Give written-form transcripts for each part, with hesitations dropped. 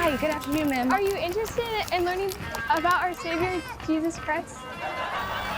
Hi, good afternoon, ma'am. Are you interested in learning about our Savior, Jesus Christ?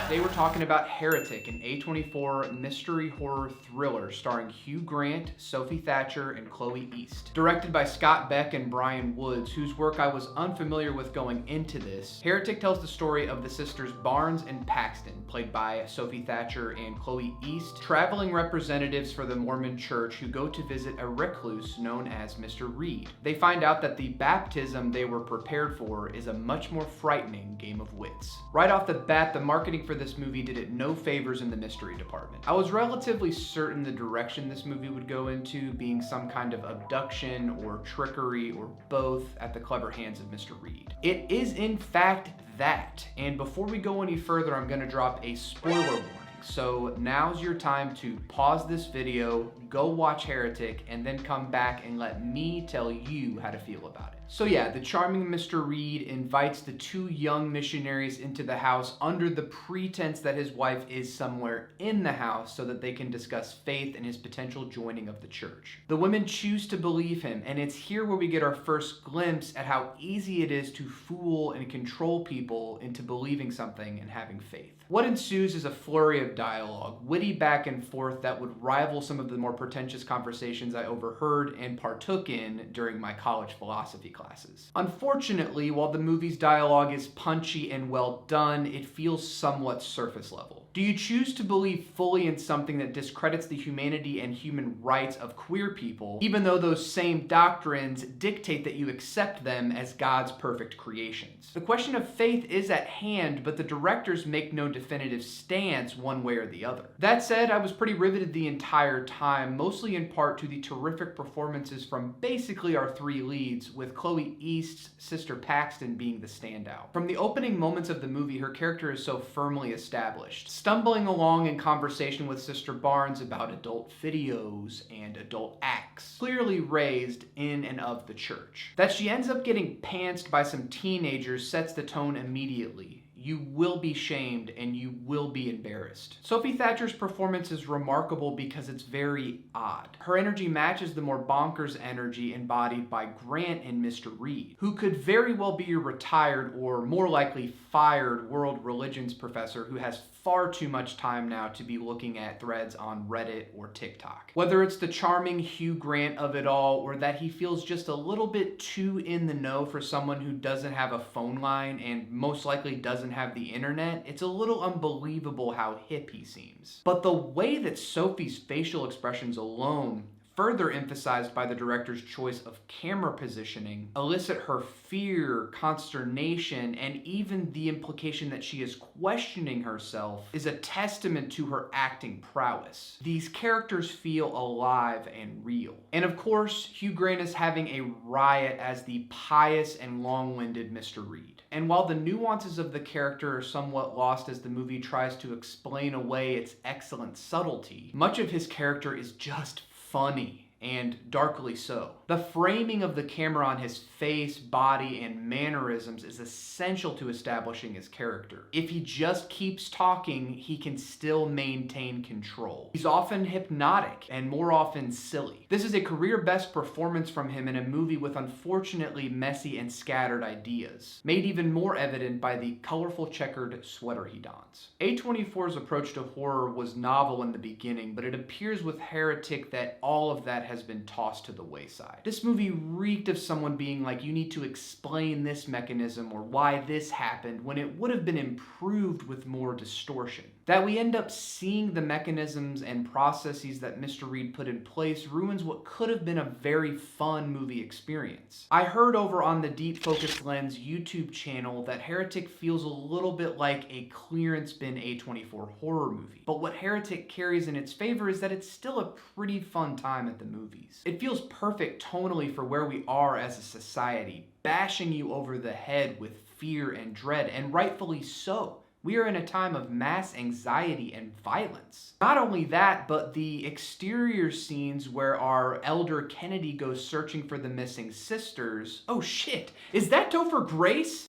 Today we're talking about Heretic, an A24 mystery horror thriller starring Hugh Grant, Sophie Thatcher, and Chloe East. Directed by Scott Beck and Bryan, whose work I was unfamiliar with going into this, Heretic tells the story of the Sisters Barnes and Paxton, played by Sophie Thatcher and Chloe East, traveling representatives for the Mormon Church who go to visit a recluse known as Mr. Reed. They find out that the baptism they were prepared for is a much more frightening game of wits. Right off the bat, the marketing for this movie did it no favors in the mystery department. I was relatively certain the direction this movie would go into being some kind of abduction or trickery or both at the clever hands of Mr. Reed. It is in fact that, and before we go any further, I'm gonna drop a spoiler warning. So now's your time to pause this video, go watch Heretic, and then come back and let me tell you how to feel about it. So yeah, the charming Mr. Reed invites the two young missionaries into the house under the pretense that his wife is somewhere in the house so that they can discuss faith and his potential joining of the church. The women choose to believe him, and it's here where we get our first glimpse at how easy it is to fool and control people into believing something and having faith. What ensues is a flurry of dialogue, witty back and forth that would rival some of the more pretentious conversations I overheard and partook in during my college philosophy classes. Unfortunately, while the movie's dialogue is punchy and well done, it feels somewhat surface level. Do you choose to believe fully in something that discredits the humanity and human rights of queer people, even though those same doctrines dictate that you accept them as God's perfect creations? The question of faith is at hand, but the directors make no definitive stance one way or the other. That said, I was pretty riveted the entire time, mostly in part to the terrific performances from basically our three leads, with Chloe East's sister Paxton being the standout. From the opening moments of the movie, her character is so firmly established. Stumbling along in conversation with Sister Barnes about adult videos and adult acts, clearly raised in and of the church. That she ends up getting pantsed by some teenagers sets the tone immediately. You will be shamed and you will be embarrassed. Sophie Thatcher's performance is remarkable because it's very odd. Her energy matches the more bonkers energy embodied by Grant and Mr. Reed, who could very well be your retired or more likely fired world religions professor who has far too much time now to be looking at threads on Reddit or TikTok. Whether it's the charming Hugh Grant of it all or that he feels just a little bit too in the know for someone who doesn't have a phone line and most likely doesn't have the internet, it's a little unbelievable how hip he seems. But the way that Sophie's facial expressions alone, further emphasized by the director's choice of camera positioning, elicit her fear, consternation, and even the implication that she is questioning herself, is a testament to her acting prowess. These characters feel alive and real. And of course, Hugh Grant is having a riot as the pious and long-winded Mr. Reed. And while the nuances of the character are somewhat lost as the movie tries to explain away its excellent subtlety, much of his character is just funny, and darkly so. The framing of the camera on his face, body, and mannerisms is essential to establishing his character. If he just keeps talking, he can still maintain control. He's often hypnotic and more often silly. This is a career best performance from him in a movie with unfortunately messy and scattered ideas, made even more evident by the colorful checkered sweater he dons. A24's approach to horror was novel in the beginning, but it appears with Heretic that all of that has been tossed to the wayside. This movie reeked of someone being like, you need to explain this mechanism or why this happened, when it would have been improved with more distortion. That we end up seeing the mechanisms and processes that Mr. Reed put in place ruins what could have been a very fun movie experience. I heard over on the Deep Focus Lens YouTube channel that Heretic feels a little bit like a clearance bin A24 horror movie. But what Heretic carries in its favor is that it's still a pretty fun time at the movies. It feels perfect tonally for where we are as a society, bashing you over the head with fear and dread, and rightfully so. We are in a time of mass anxiety and violence. Not only that, but the exterior scenes where our elder Kennedy goes searching for the missing sisters. Oh shit, is that Topher Grace?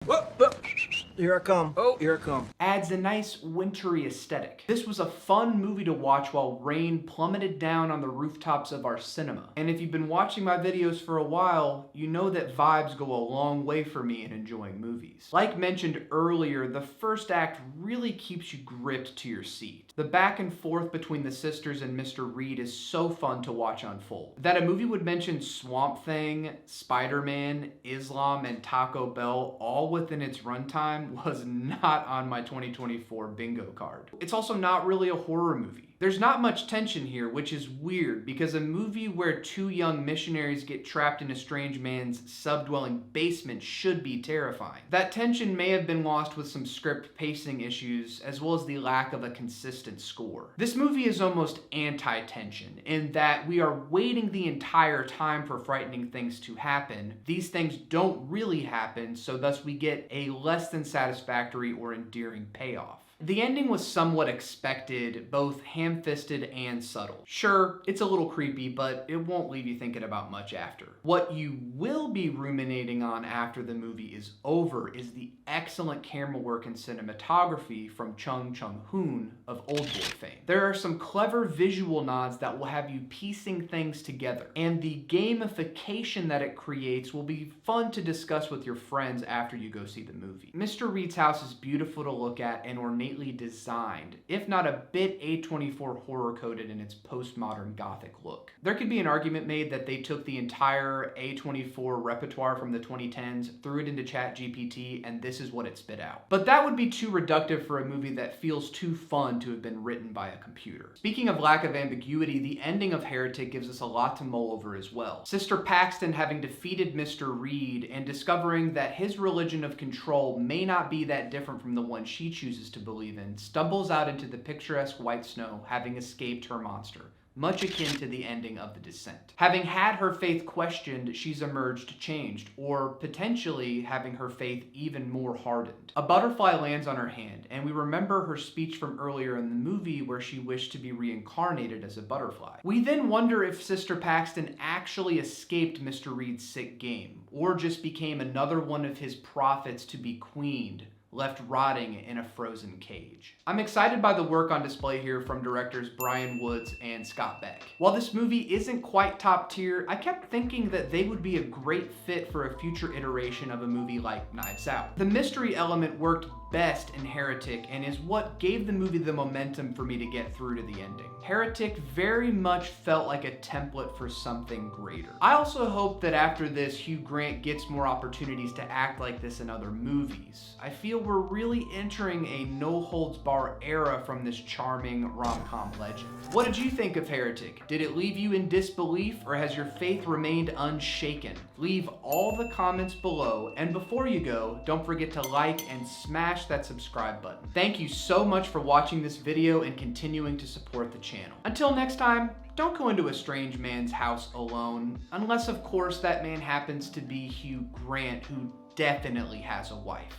Here I come. Oh, here I come. Adds a nice wintry aesthetic. This was a fun movie to watch while rain plummeted down on the rooftops of our cinema. And if you've been watching my videos for a while, you know that vibes go a long way for me in enjoying movies. Like mentioned earlier, the first act really keeps you gripped to your seat. The back and forth between the sisters and Mr. Reed is so fun to watch unfold. That a movie would mention Swamp Thing, Spider-Man, Islam, and Taco Bell all within its runtime was not on my 2024 bingo card. It's also not really a horror movie. There's not much tension here, which is weird because a movie where two young missionaries get trapped in a strange man's subdwelling basement should be terrifying. That tension may have been lost with some script pacing issues as well as the lack of a consistent score. This movie is almost anti-tension in that we are waiting the entire time for frightening things to happen. These things don't really happen, so thus we get a less than satisfactory or endearing payoff. The ending was somewhat expected, both ham-fisted and subtle. Sure, it's a little creepy, but it won't leave you thinking about much after. What you will be ruminating on after the movie is over is the excellent camera work and cinematography from Hoon of Oldboy fame. There are some clever visual nods that will have you piecing things together, and the gamification that it creates will be fun to discuss with your friends after you go see the movie. Mr. Reed's house is beautiful to look at and ornately designed, if not a bit A24 horror coded in its postmodern gothic look. There could be an argument made that they took the entire A24 repertoire from the 2010s, threw it into ChatGPT, and this is what it spit out. But that would be too reductive for a movie that feels too fun to have been written by a computer. Speaking of lack of ambiguity, the ending of Heretic gives us a lot to mull over as well. Sister Paxton having defeated Mr. Reed and discovering that his religion of control may not be that different from the one she chooses to believe in, stumbles out into the picturesque white snow, having escaped her monster, much akin to the ending of The Descent. Having had her faith questioned, she's emerged changed, or potentially having her faith even more hardened. A butterfly lands on her hand, and we remember her speech from earlier in the movie where she wished to be reincarnated as a butterfly. We then wonder if Sister Paxton actually escaped Mr. Reed's sick game, or just became another one of his prophets to be queened, left rotting in a frozen cage. I'm excited by the work on display here from directors Bryan and Scott Beck. While this movie isn't quite top tier, I kept thinking that they would be a great fit for a future iteration of a movie like Knives Out. The mystery element worked best in Heretic and is what gave the movie the momentum for me to get through to the ending. Heretic very much felt like a template for something greater. I also hope that after this, Hugh Grant gets more opportunities to act like this in other movies. I feel we're really entering a no-holds-bar era from this charming rom-com legend. What did you think of Heretic? Did it leave you in disbelief, or has your faith remained unshaken? Leave all the comments below, and before you go, don't forget to like and smash that subscribe button. Thank you so much for watching this video and continuing to support the channel. Until next time, don't go into a strange man's house alone, unless of course that man happens to be Hugh Grant, who definitely has a wife.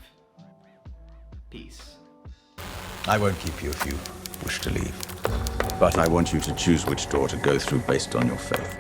Peace. I won't keep you if you wish to leave, but I want you to choose which door to go through based on your faith.